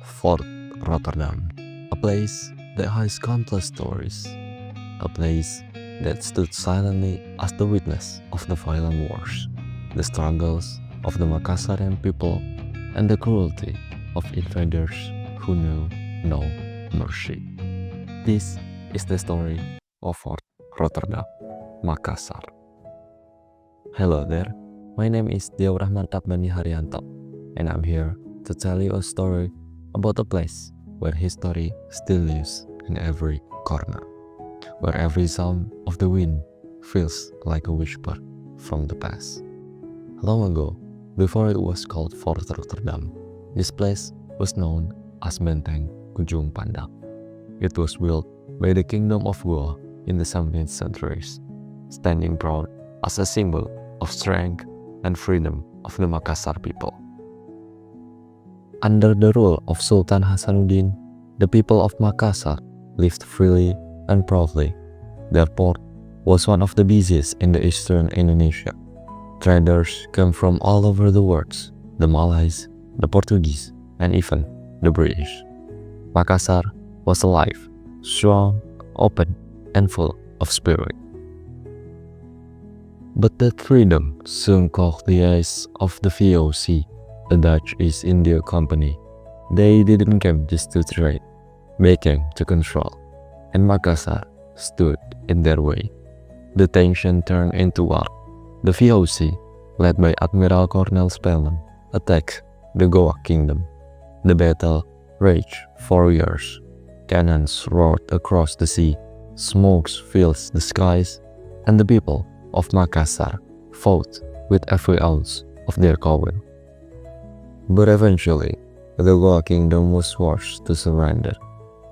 Fort Rotterdam, a place that has countless stories, a place that stood silently as the witness of the violent wars, the struggles of the Makassarian people, and the cruelty of invaders who knew no mercy. This is the story of Fort Rotterdam, Makassar. Hello there, my name is Rahman Tabani Haryanto, and I'm here to tell you a story about a place where history still lives in every corner, where every sound of the wind feels like a whisper from the past. Long ago, before it was called Fort Rotterdam, this place was known as Benteng Ujung Pandang. It was built by the Kingdom of Goa in the 17th centuries, standing proud as a symbol of strength and freedom of the Makassar people. Under the rule of Sultan Hasanuddin, the people of Makassar lived freely and proudly. Their port was one of the busiest in the eastern Indonesia. Traders came from all over the world, the Malays, the Portuguese, and even the British. Makassar was alive, strong, open, and full of spirit. But that freedom soon caught the eyes of the VOC, the Dutch East India Company. They didn't come just to trade, they came to control, and Makassar stood in their way. The tension turned into war. The VOC, led by Admiral Cornel Spelman, attacked the Goa Kingdom. The battle raged for years. Cannons roared across the sea, smoke filled the skies, and the people of Makassar fought with every ounce of their cowl. But eventually, the Goa Kingdom was forced to surrender.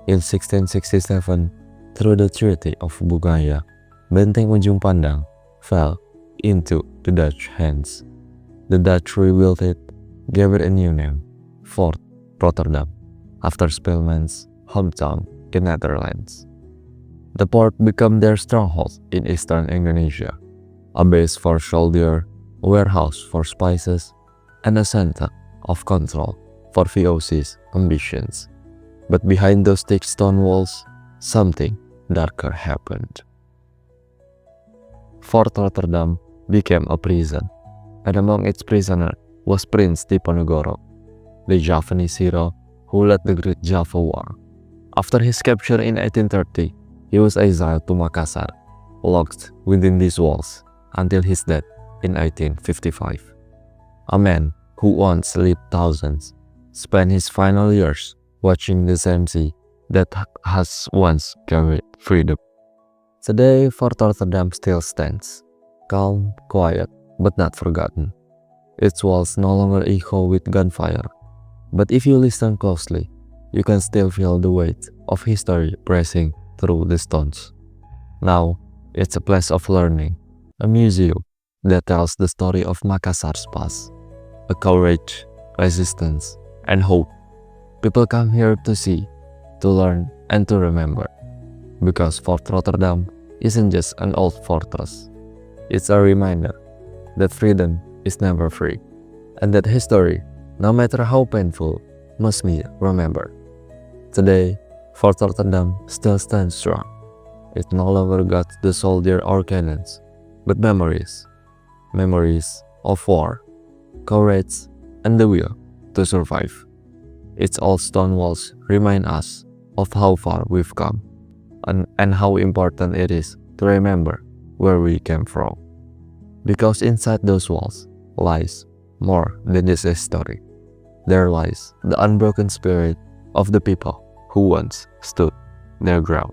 In 1667, through the Treaty of Bugaya, Benteng Ujung Pandang fell into the Dutch hands. The Dutch rebuilt it, gave it a new name, Fort Rotterdam, after Spelman's hometown in Netherlands. The port became their stronghold in eastern Indonesia, a base for soldiers, a warehouse for spices, and a center of control for VOC's ambitions. But behind those thick stone walls, something darker happened. Fort Rotterdam became a prison, and among its prisoners was Prince Diponegoro, the Javanese hero who led the Great Java War. After his capture in 1830, he was exiled to Makassar, locked within these walls until his death in 1855. A man who once lived thousands spent his final years watching the same sea that has once carried freedom. Today, Fort Rotterdam still stands, calm, quiet, but not forgotten. Its walls no longer echo with gunfire, but if you listen closely, you can still feel the weight of history pressing through the stones. Now, it's a place of learning, a museum that tells the story of Makassar's past, a courage, resistance, and hope. People come here to see, to learn, and to remember. Because Fort Rotterdam isn't just an old fortress. It's a reminder that freedom is never free, and that history, no matter how painful, must be remembered. Today, Fort Rotterdam still stands strong. It no longer got the soldier or cannons, but memories. Memories of war, courage, and the will to survive. Its old stone walls remind us of how far we've come, and how important it is to remember where we came from. Because inside those walls lies more than just a story. There lies the unbroken spirit of the people who once stood their ground.